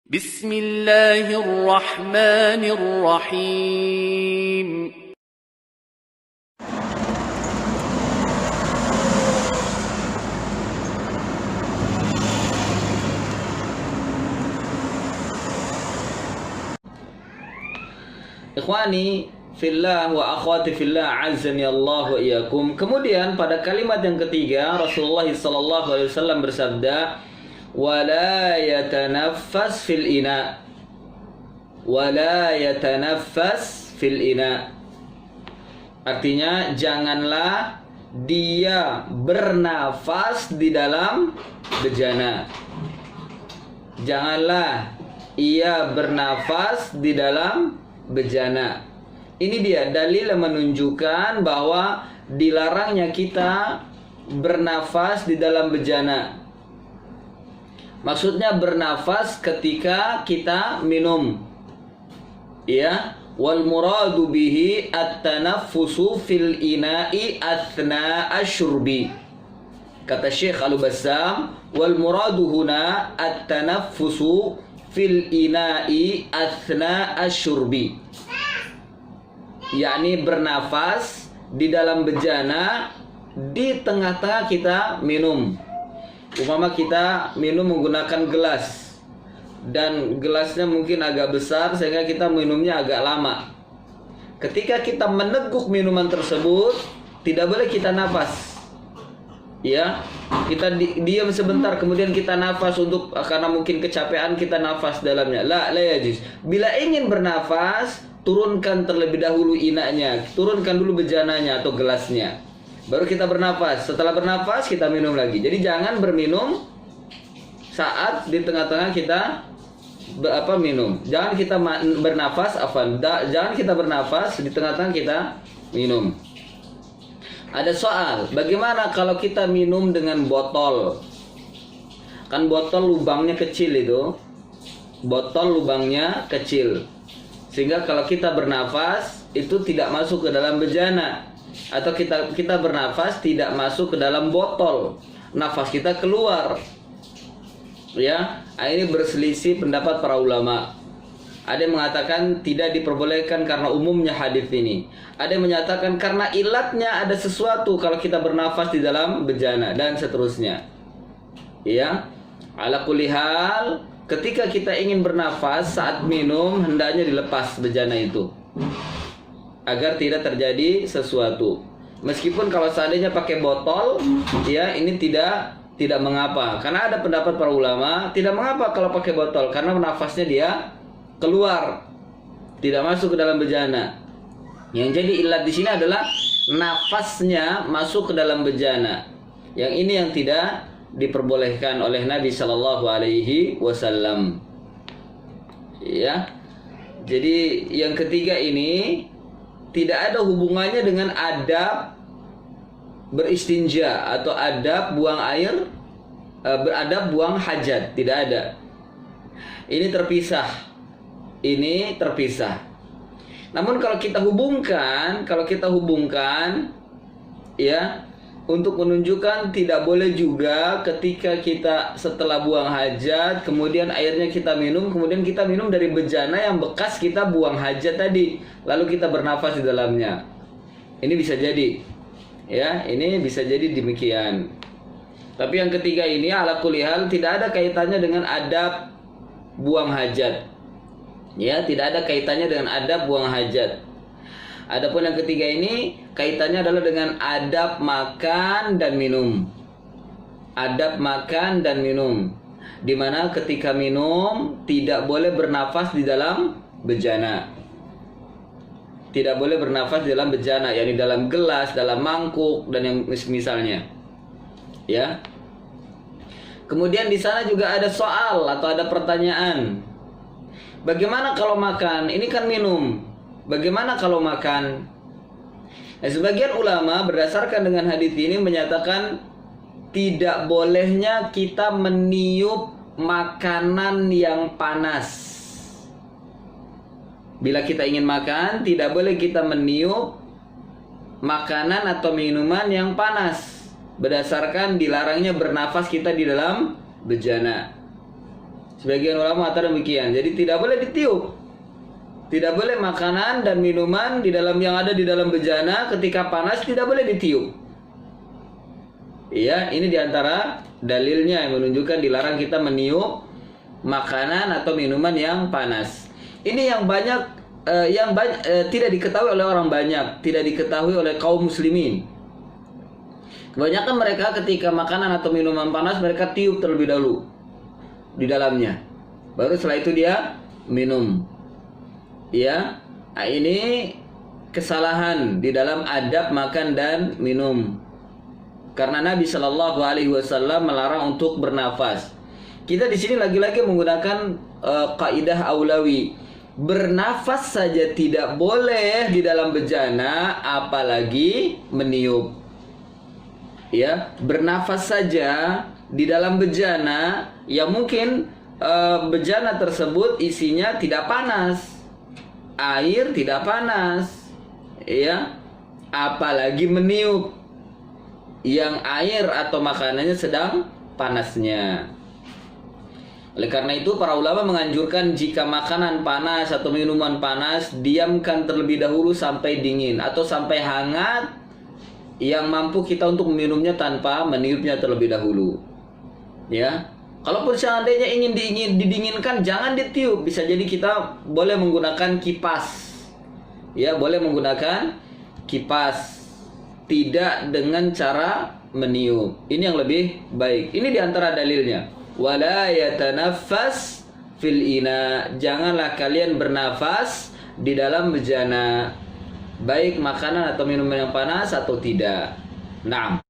بسم الله الرحمن الرحيم Ikhwani fillah wa akhwati fillah azzani Allah wa iyyakum. Kemudian pada kalimat yang ketiga Rasulullah sallallahu alaihi wasallam bersabda, "Wala yatanaffas fil ina." Wala yatanaffas fil ina. Artinya janganlah dia bernafas di dalam bejana. Janganlah ia bernafas di dalam bejana. Ini dia dalil yang menunjukkan bahwa dilarangnya kita bernafas di dalam bejana. Maksudnya bernafas ketika kita minum. Ya, wal muradu bihi at-tanaffusu fil ina'i athna asyurbi. Kata Syekh Al-Bassam, wal muradu huna at-tanaffusu fil ina'i athna asyurbi, yakni bernafas di dalam bejana di tengah-tengah kita minum. Umpama kita minum menggunakan gelas dan gelasnya mungkin agak besar sehingga kita minumnya agak lama. Ketika kita meneguk minuman tersebut, tidak boleh kita nafas. Ya, kita diam sebentar kemudian kita nafas karena mungkin kecapean kita nafas dalamnya. La yajuz. Bila ingin bernafas, turunkan terlebih dahulu inaknya, turunkan dulu bejananya atau gelasnya. Baru kita bernafas. Setelah bernafas kita minum lagi. Jadi jangan berminum saat di tengah-tengah kita minum. Jangan kita bernafas, jangan kita bernafas di tengah-tengah kita minum. Ada soal, bagaimana kalau kita minum dengan botol? Kan botol lubangnya kecil itu. Botol lubangnya kecil. Sehingga kalau kita bernafas itu tidak masuk ke dalam bejana. Atau kita bernafas tidak masuk ke dalam botol. Nafas kita keluar. Ya, ini berselisih pendapat para ulama. Ada yang mengatakan tidak diperbolehkan karena umumnya hadis ini. Ada yang menyatakan karena ilatnya ada sesuatu kalau kita bernafas di dalam bejana dan seterusnya. Ya, ala kulli hal, ketika kita ingin bernafas saat minum hendaknya dilepas bejana itu agar tidak terjadi sesuatu. Meskipun kalau seandainya pakai botol, ya ini tidak mengapa. Karena ada pendapat para ulama tidak mengapa kalau pakai botol karena nafasnya dia keluar, tidak masuk ke dalam bejana. Yang jadi ilat di sini adalah nafasnya masuk ke dalam bejana. Yang ini yang tidak diperbolehkan oleh Nabi Shallallahu Alaihi Wasallam. Ya, jadi yang ketiga ini tidak ada hubungannya dengan adab beristinja atau adab buang air, beradab buang hajat, tidak ada. Ini terpisah. Ini terpisah. Namun kalau kita hubungkan ya, untuk menunjukkan tidak boleh juga ketika kita setelah buang hajat kemudian airnya kita minum, kemudian kita minum dari bejana yang bekas kita buang hajat tadi, lalu kita bernafas di dalamnya. Ini bisa jadi. Ya, ini bisa jadi demikian. Tapi yang ketiga ini ala kulli hal tidak ada kaitannya dengan adab buang hajat. Ya, tidak ada kaitannya dengan adab buang hajat. Adapun yang ketiga ini kaitannya adalah dengan adab makan dan minum. Adab makan dan minum. Di mana ketika minum tidak boleh bernafas di dalam bejana. Tidak boleh bernafas di dalam bejana, yakni dalam gelas, dalam mangkuk dan yang misalnya. Ya. Kemudian di sana juga ada soal atau ada pertanyaan. Bagaimana kalau makan? Ini kan minum. Bagaimana kalau makan? Nah, sebagian ulama berdasarkan dengan hadis ini menyatakan tidak bolehnya kita meniup makanan yang panas. Bila kita ingin makan, tidak boleh kita meniup makanan atau minuman yang panas. Berdasarkan dilarangnya bernafas kita di dalam bejana. Sebagian ulama mengatakan demikian. Jadi tidak boleh ditiup. Tidak boleh makanan dan minuman di dalam yang ada di dalam bejana ketika panas tidak boleh ditiup. Iya, ini diantara dalilnya yang menunjukkan dilarang kita meniup makanan atau minuman yang panas. Ini yang banyak tidak diketahui oleh orang banyak, tidak diketahui oleh kaum muslimin. Kebanyakan mereka ketika makanan atau minuman panas mereka tiup terlebih dahulu di dalamnya, baru setelah itu dia minum. Ya, nah, ini kesalahan di dalam adab makan dan minum. Karena Nabi Shallallahu Alaihi Wasallam melarang untuk bernafas. Kita di sini lagi-lagi menggunakan kaidah aulawi. Bernafas saja tidak boleh di dalam bejana, apalagi meniup. Ya, bernafas saja di dalam bejana yang mungkin bejana tersebut isinya tidak panas, air tidak panas, ya, apalagi meniup yang air atau makanannya sedang panasnya. Oleh karena itu para ulama menganjurkan jika makanan panas atau minuman panas diamkan terlebih dahulu sampai dingin atau sampai hangat yang mampu kita untuk meminumnya tanpa meniupnya terlebih dahulu. Ya, kalaupun seandainya ingin didinginkan, jangan ditiup. Bisa jadi kita boleh menggunakan kipas. Ya, boleh menggunakan kipas, tidak dengan cara meniup. Ini yang lebih baik. Ini diantara dalilnya. Wala yatanaffas fil ina. Janganlah kalian bernafas di dalam bejana, baik makanan atau minuman yang panas atau tidak. Naam.